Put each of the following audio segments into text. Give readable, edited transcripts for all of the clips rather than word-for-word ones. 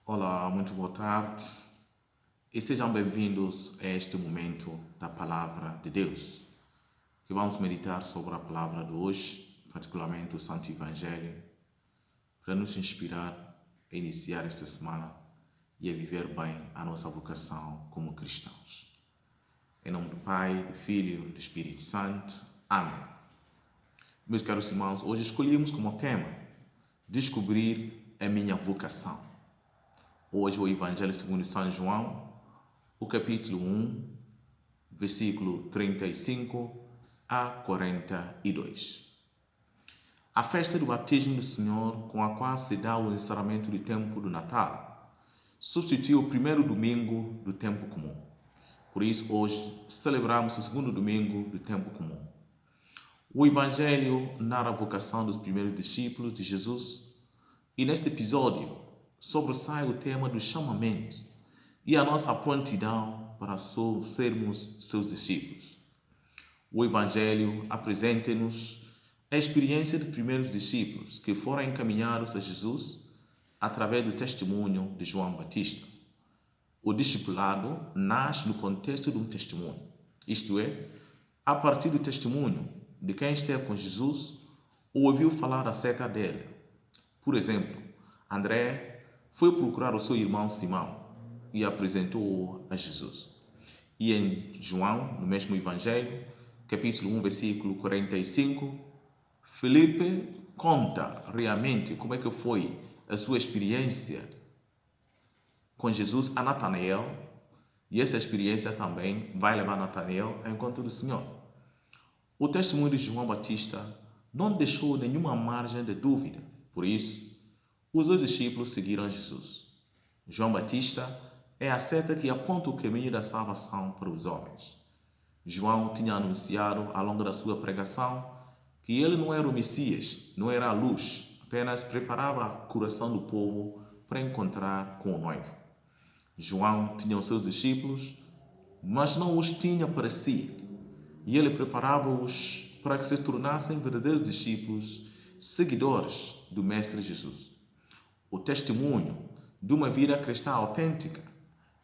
Olá, muito boa tarde e sejam bem-vindos a este momento da Palavra de Deus, que vamos meditar sobre a palavra de hoje, particularmente o Santo Evangelho, para nos inspirar a iniciar esta semana e a viver bem a nossa vocação como cristãos. Em nome do Pai, do Filho e do Espírito Santo. Amém. Meus caros irmãos, hoje escolhemos como tema descobrir a minha vocação. Hoje o Evangelho segundo São João, o capítulo 1, versículo 35 a 42. A festa do batismo do Senhor, com a qual se dá o encerramento do tempo do Natal, substituiu o primeiro domingo do tempo comum. Por isso, hoje, celebramos o segundo domingo do tempo comum. O Evangelho narra a vocação dos primeiros discípulos de Jesus e, neste episódio, sobressai o tema do chamamento e a nossa prontidão para sermos seus discípulos. O Evangelho apresenta-nos a experiência dos primeiros discípulos que foram encaminhados a Jesus através do testemunho de João Batista. O discipulado nasce no contexto de um testemunho, isto é, a partir do testemunho de quem esteve com Jesus ou ouviu falar acerca dele. Por exemplo, André foi procurar o seu irmão Simão e apresentou-o a Jesus. E em João, no mesmo Evangelho, capítulo 1, versículo 45, Felipe conta realmente como é que foi a sua experiência com Jesus a Natanael, e essa experiência também vai levar Natanael ao encontro do Senhor. O testemunho de João Batista não deixou nenhuma margem de dúvida, por isso, os dois discípulos seguiram Jesus. João Batista é a seta que aponta o caminho da salvação para os homens. João tinha anunciado ao longo da sua pregação que ele não era o Messias, não era a luz, apenas preparava o coração do povo para encontrar com o noivo. João tinha os seus discípulos, mas não os tinha para si, e ele preparava-os para que se tornassem verdadeiros discípulos, seguidores do Mestre Jesus. O testemunho de uma vida cristã autêntica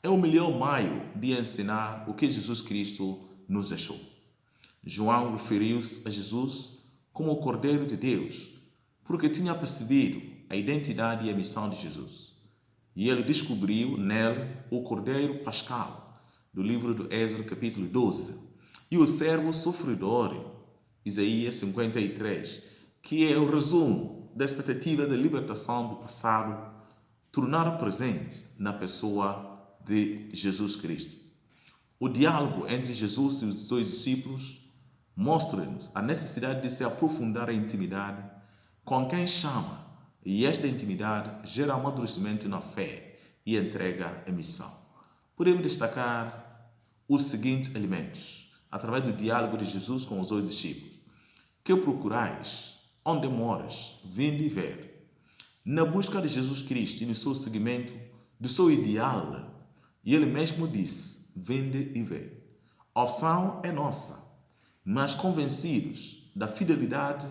é o melhor meio de ensinar o que Jesus Cristo nos deixou. João referiu-se a Jesus como o Cordeiro de Deus, porque tinha percebido a identidade e a missão de Jesus. E ele descobriu nele o Cordeiro Pascal, do livro de Êxodo, capítulo 12, e o servo sofredor, Isaías 53, que é o resumo da expectativa da libertação do passado, tornar presente na pessoa de Jesus Cristo. O diálogo entre Jesus e os dois discípulos mostra-nos a necessidade de se aprofundar a intimidade com quem chama, e esta intimidade gera amadurecimento na fé e entrega a missão. Podemos destacar os seguintes elementos através do diálogo de Jesus com os dois discípulos. Que procurais, onde moras, vinde e ver. Na busca de Jesus Cristo e no seu seguimento do seu ideal, e ele mesmo disse, vinde e ver. A opção é nossa, mas convencidos da fidelidade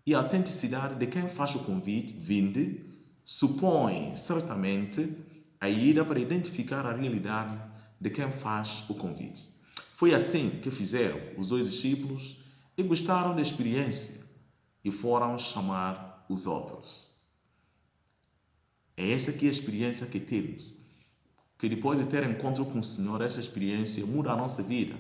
e autenticidade de quem faz o convite, vinde, supõe certamente a ida para identificar a realidade de quem faz o convite. Foi assim que fizeram os dois discípulos e gostaram da experiência e foram chamar os outros. É essa aqui a experiência que temos, que depois de ter encontro com o Senhor, essa experiência muda a nossa vida.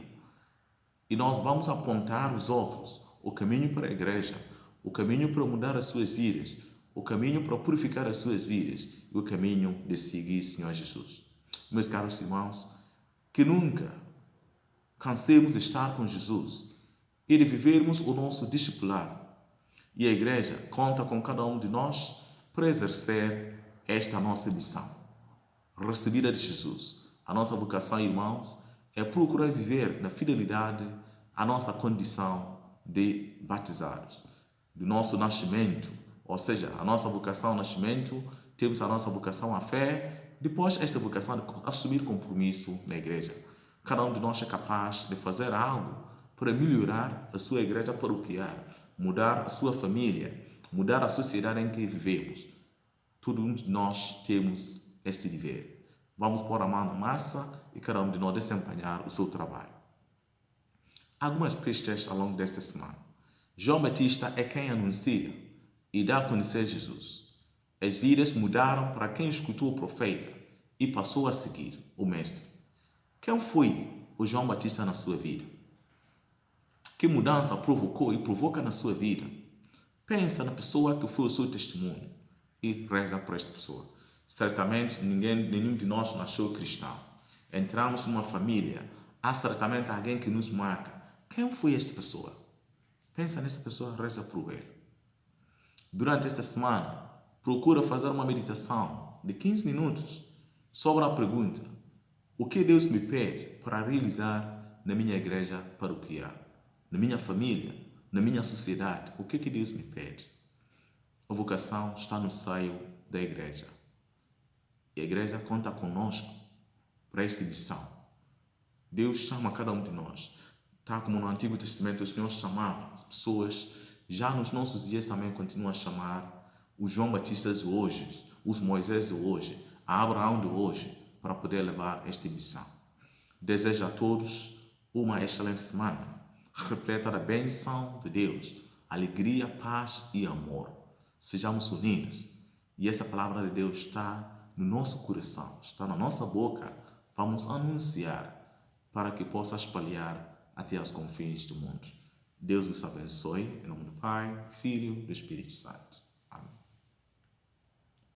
E nós vamos apontar os outros o caminho para a igreja, o caminho para mudar as suas vidas, o caminho para purificar as suas vidas e o caminho de seguir o Senhor Jesus. Meus caros irmãos, que nunca cansemos de estar com Jesus e de vivermos o nosso discipulado. E a igreja conta com cada um de nós para exercer esta nossa missão recebida de Jesus. A nossa vocação, irmãos, é procurar viver na fidelidade à nossa condição de batizados. Do nosso nascimento, ou seja, a nossa vocação ao nascimento, temos a nossa vocação à fé, depois esta vocação de assumir compromisso na igreja. Cada um de nós é capaz de fazer algo para melhorar a sua igreja paroquial, mudar a sua família, mudar a sociedade em que vivemos. Todos nós temos este dever. Vamos pôr a mão na massa e cada um de nós desempenhar o seu trabalho. Algumas pistas ao longo desta semana. João Batista é quem anuncia e dá a conhecer Jesus. As vidas mudaram para quem escutou o profeta e passou a seguir o Mestre. Quem foi o João Batista na sua vida? Que mudança provocou e provoca na sua vida? Pensa na pessoa que foi o seu testemunho e reza por esta pessoa. Certamente nenhum de nós nasceu cristão. Entramos numa família, há certamente alguém que nos marca. Quem foi esta pessoa? Pensa nesta pessoa, reza por ele. Durante esta semana, procura fazer uma meditação de 15 minutos sobre a pergunta: o que Deus me pede para realizar na minha igreja paroquial, na minha família, na minha sociedade? O que Deus me pede? A vocação está no seio da igreja. E a igreja conta conosco para esta missão. Deus chama cada um de nós. Tal como no Antigo Testamento o Senhor chamava as pessoas, já nos nossos dias também continua a chamar os João Batista de hoje, os Moisés de hoje, a Abraão de hoje, para poder levar esta missão. Desejo a todos uma excelente semana, repleta da bênção de Deus, alegria, paz e amor. Sejamos unidos. E essa palavra de Deus está no nosso coração, está na nossa boca. Vamos anunciar para que possa espalhar até aos confins do mundo. Deus nos abençoe, em nome do Pai, Filho e do Espírito Santo.